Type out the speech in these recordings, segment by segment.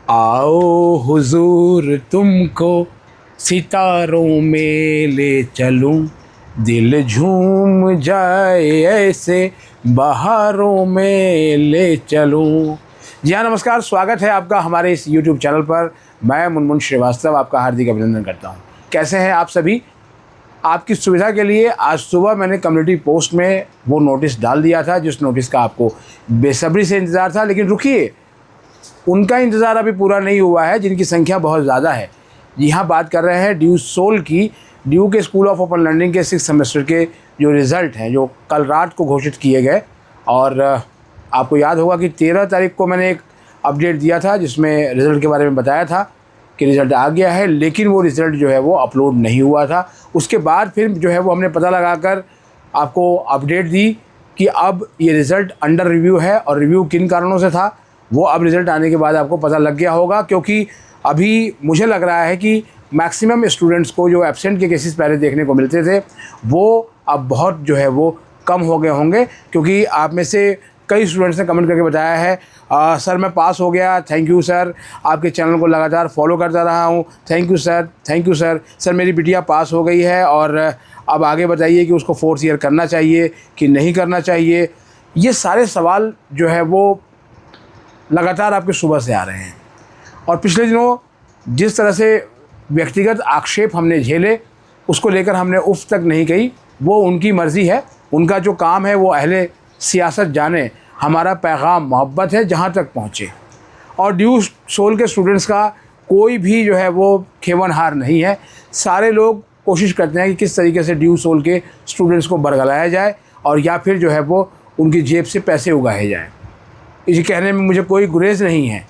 आओ हुजूर तुमको सितारों में ले चलूं, दिल झूम जाए ऐसे बहारों में ले चलूं। जी हाँ, नमस्कार, स्वागत है आपका हमारे इस YouTube चैनल पर। मैं मुनमुन श्रीवास्तव आपका हार्दिक अभिनंदन करता हूँ। कैसे हैं आप सभी? आपकी सुविधा के लिए आज सुबह मैंने कम्युनिटी पोस्ट में वो नोटिस डाल दिया था, जिस नोटिस का आपको बेसब्री से इंतज़ार था। लेकिन रुकिए, उनका इंतज़ार अभी पूरा नहीं हुआ है जिनकी संख्या बहुत ज़्यादा है। यहाँ बात कर रहे हैं ड्यू सोल की। ड्यू के स्कूल ऑफ ओपन लर्निंग के 6 सेमेस्टर के जो रिज़ल्ट हैं, जो कल रात को घोषित किए गए। और आपको याद होगा कि 13 तारीख को मैंने एक अपडेट दिया था जिसमें रिज़ल्ट के बारे में बताया था कि रिज़ल्ट आ गया है, लेकिन वो रिज़ल्ट जो है वो अपलोड नहीं हुआ था। उसके बाद फिर जो है वो हमने पता लगाकर आपको अपडेट दी कि अब ये रिज़ल्ट अंडर रिव्यू है। और रिव्यू किन कारणों से था वो अब रिज़ल्ट आने के बाद आपको पता लग गया होगा, क्योंकि अभी मुझे लग रहा है कि मैक्सिमम स्टूडेंट्स को जो एब्सेंट के केसेस पहले देखने को मिलते थे वो अब बहुत जो है वो कम हो गए होंगे। क्योंकि आप में से कई स्टूडेंट्स ने कमेंट करके बताया है, सर मैं पास हो गया, थैंक यू सर, आपके चैनल को लगातार फॉलो करता रहा हूँ, thank you sir, thank you sir. Sir मेरी बिटिया पास हो गई है और अब आगे बताइए कि उसको 4th ईयर करना चाहिए कि नहीं करना चाहिए। ये सारे सवाल जो है वो लगातार आपके सुबह से आ रहे हैं। और पिछले दिनों जिस तरह से व्यक्तिगत आक्षेप हमने झेले उसको लेकर हमने उफ तक नहीं कही। वो उनकी मर्ज़ी है, उनका जो काम है वो अहले सियासत जाने। हमारा पैगाम मोहब्बत है जहाँ तक पहुँचे। और ड्यू सोल के स्टूडेंट्स का कोई भी जो है वो खेवनहार नहीं है। सारे लोग कोशिश करते हैं कि किस तरीके से ड्यू सोल के स्टूडेंट्स को बरगलाया जाए और या फिर जो है वो उनकी जेब से पैसे उगाए जाएँ। इसे कहने में मुझे कोई गुरेज नहीं है,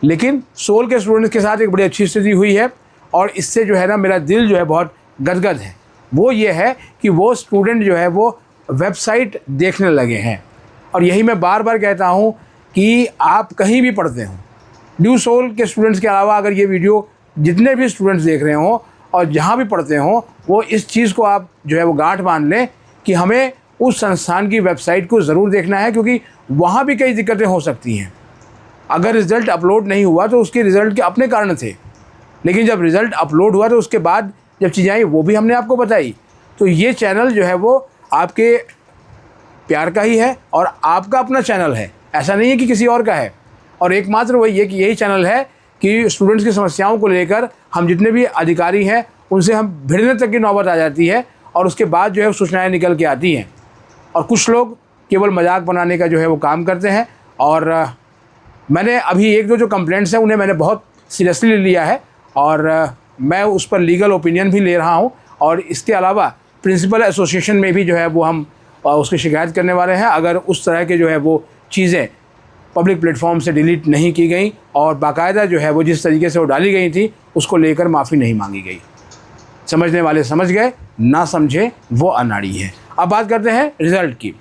लेकिन सोल के स्टूडेंट्स के साथ एक बड़ी अच्छी स्थिति हुई है और इससे जो है ना मेरा दिल जो है बहुत गदगद है। वो ये है कि वो स्टूडेंट जो है वो वेबसाइट देखने लगे हैं। और यही मैं बार बार कहता हूँ कि आप कहीं भी पढ़ते हो, ड्यू सोल के स्टूडेंट्स के अलावा अगर ये वीडियो जितने भी स्टूडेंट्स देख रहे हों और जहाँ भी पढ़ते हों, वो इस चीज़ को आप जो है वो गांठ बांध लें कि हमें उस संस्थान की वेबसाइट को ज़रूर देखना है, क्योंकि वहाँ भी कई दिक्कतें हो सकती हैं। अगर रिज़ल्ट अपलोड नहीं हुआ तो उसके रिज़ल्ट के अपने कारण थे, लेकिन जब रिज़ल्ट अपलोड हुआ तो उसके बाद जब चीज़ें आई वो भी हमने आपको बताई। तो ये चैनल जो है वो आपके प्यार का ही है और आपका अपना चैनल है, ऐसा नहीं है कि किसी और का है। और एकमात्र वही है कि यही चैनल है कि स्टूडेंट्स की समस्याओं को लेकर हम जितने भी अधिकारी हैं उनसे हम भिड़ने तक की नौबत आ जाती है और उसके बाद जो है सूचनाएँ निकल के आती हैं। और कुछ लोग केवल मजाक बनाने का जो है वो काम करते हैं। और मैंने अभी एक दो जो कंप्लेंट्स हैं उन्हें मैंने बहुत सीरियसली लिया है और मैं उस पर लीगल ओपिनियन भी ले रहा हूं। और इसके अलावा प्रिंसिपल एसोसिएशन में भी जो है वो हम उसकी शिकायत करने वाले हैं, अगर उस तरह के जो है वो चीज़ें पब्लिक प्लेटफॉर्म से डिलीट नहीं की गई और बाकायदा जो है वो जिस तरीके से वो डाली गई थी उसको लेकर माफ़ी नहीं मांगी गई। समझने वाले समझ गए, ना समझे वो अनाड़ी है। अब बात करते हैं रिज़ल्ट की।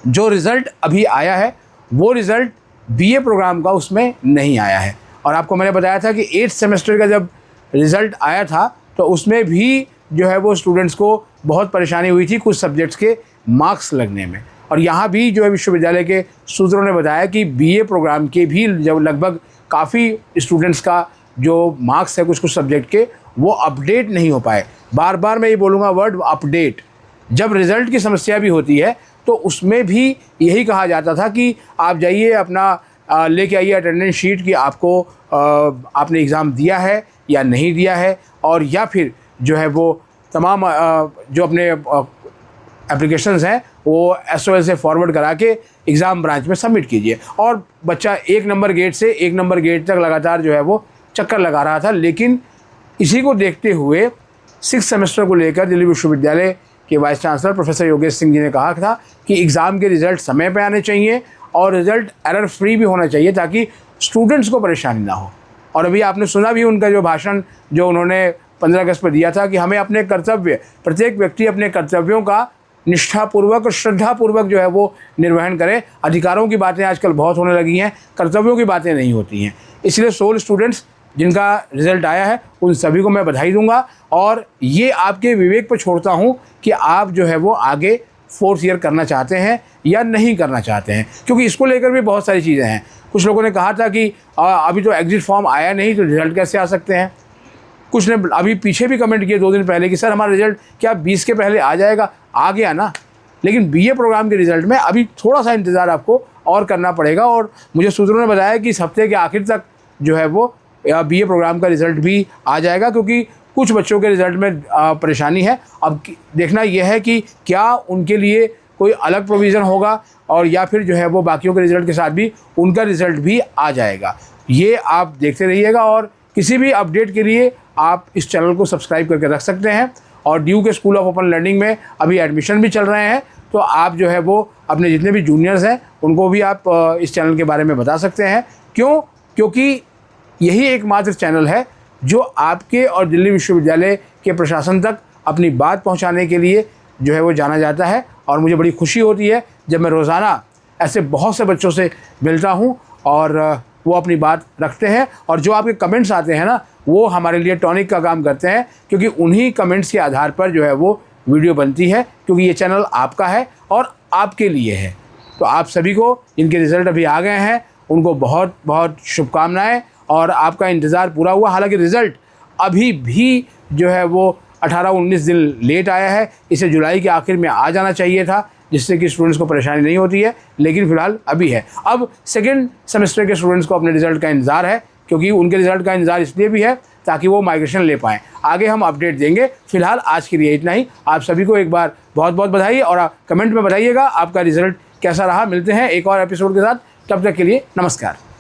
जो रिज़ल्ट अभी आया है वो रिज़ल्ट बीए प्रोग्राम का उसमें नहीं आया है। और आपको मैंने बताया था कि 8th सेमेस्टर का जब रिज़ल्ट आया था तो उसमें भी जो है वो स्टूडेंट्स को बहुत परेशानी हुई थी कुछ सब्जेक्ट्स के मार्क्स लगने में। और यहाँ भी जो है विश्वविद्यालय के सूत्रों ने बताया कि बीए प्रोग्राम के भी जब लगभग काफ़ी स्टूडेंट्स का जो मार्क्स है कुछ कुछ सब्जेक्ट के वो अपडेट नहीं हो पाए। बार बार मैं ये बोलूँगा वर्ड अपडेट। जब रिज़ल्ट की समस्या भी होती है तो उसमें भी यही कहा जाता था कि आप जाइए अपना लेके आइए अटेंडेंस शीट कि आपको आपने एग्ज़ाम दिया है या नहीं दिया है, और या फिर जो है वो तमाम जो अपने एप्लीकेशंस हैं वो SOL से फॉरवर्ड करा के एग्ज़ाम ब्रांच में सबमिट कीजिए। और बच्चा 1 नंबर गेट से 1 नंबर गेट तक लगातार जो है वो चक्कर लगा रहा था। लेकिन इसी को देखते हुए 6 सेमेस्टर को लेकर दिल्ली विश्वविद्यालय के vice chancellor professor Yogesh Singh ji ने कहा था कि एग्ज़ाम के रिज़ल्ट समय पे आने चाहिए और रिज़ल्ट एरर फ्री भी होना चाहिए ताकि स्टूडेंट्स को परेशानी ना हो। और अभी आपने सुना भी उनका जो भाषण जो उन्होंने 15 अगस्त पर दिया था कि हमें अपने कर्तव्य, प्रत्येक व्यक्ति अपने कर्तव्यों का निष्ठापूर्वक और श्रद्धापूर्वक जो है वो निर्वहन करे। अधिकारों की बातें आजकल बहुत होने लगी हैं, कर्तव्यों की बातें नहीं होती हैं। इसलिए सोल स्टूडेंट्स जिनका रिज़ल्ट आया है उन सभी को मैं बधाई दूंगा और ये आपके विवेक पर छोड़ता हूँ कि आप जो है वो आगे 4th ईयर करना चाहते हैं या नहीं करना चाहते हैं, क्योंकि इसको लेकर भी बहुत सारी चीज़ें हैं। कुछ लोगों ने कहा था कि अभी तो एग्ज़िट फॉर्म आया नहीं तो रिज़ल्ट कैसे आ सकते हैं। कुछ ने अभी पीछे भी कमेंट किए 2 दिन पहले कि सर हमारा रिज़ल्ट क्या 20 के पहले आ जाएगा। आ गया ना, लेकिन बीए प्रोग्राम के रिज़ल्ट में अभी थोड़ा सा इंतज़ार आपको और करना पड़ेगा। और मुझे सूत्रों ने बताया कि इस हफ्ते के आखिर तक जो है वो बीए प्रोग्राम का रिज़ल्ट भी आ जाएगा, क्योंकि कुछ बच्चों के रिज़ल्ट में परेशानी है। अब देखना यह है कि क्या उनके लिए कोई अलग प्रोविज़न होगा और या फिर जो है वो बाकियों के रिज़ल्ट के साथ भी उनका रिज़ल्ट भी आ जाएगा। ये आप देखते रहिएगा और किसी भी अपडेट के लिए आप इस चैनल को सब्सक्राइब करके रख सकते हैं। और ड्यू के स्कूल ऑफ ओपन लर्निंग में अभी एडमिशन भी चल रहे हैं, तो आप जो है वो अपने जितने भी जूनियर्स हैं उनको भी आप इस चैनल के बारे में बता सकते हैं। क्योंकि यही एकमात्र चैनल है जो आपके और दिल्ली विश्वविद्यालय के प्रशासन तक अपनी बात पहुंचाने के लिए जो है वो जाना जाता है। और मुझे बड़ी खुशी होती है जब मैं रोज़ाना ऐसे बहुत से बच्चों से मिलता हूं और वो अपनी बात रखते हैं। और जो आपके कमेंट्स आते हैं ना, वो हमारे लिए टॉनिक का काम करते हैं, क्योंकि उन्हीं कमेंट्स के आधार पर जो है वो वीडियो बनती है, क्योंकि ये चैनल आपका है और आपके लिए है। तो आप सभी को जिनके रिज़ल्ट अभी आ गए हैं उनको बहुत बहुत शुभकामनाएं और आपका इंतज़ार पूरा हुआ। हालांकि रिज़ल्ट अभी भी जो है वो 18-19 दिन लेट आया है, इसे जुलाई के आखिर में आ जाना चाहिए था, जिससे कि स्टूडेंट्स को परेशानी नहीं होती है, लेकिन फ़िलहाल अभी है। अब सेकेंड सेमेस्टर के स्टूडेंट्स को अपने रिज़ल्ट का इंतज़ार है, क्योंकि उनके रिज़ल्ट का इंतज़ार इसलिए भी है ताकि वो माइग्रेशन ले पाएँ। आगे हम अपडेट देंगे। फ़िलहाल आज के लिए इतना ही। आप सभी को एक बार बहुत बहुत बधाई और आप कमेंट में बताइएगा आपका रिज़ल्ट कैसा रहा। मिलते हैं एक और एपिसोड के साथ, तब तक के लिए नमस्कार।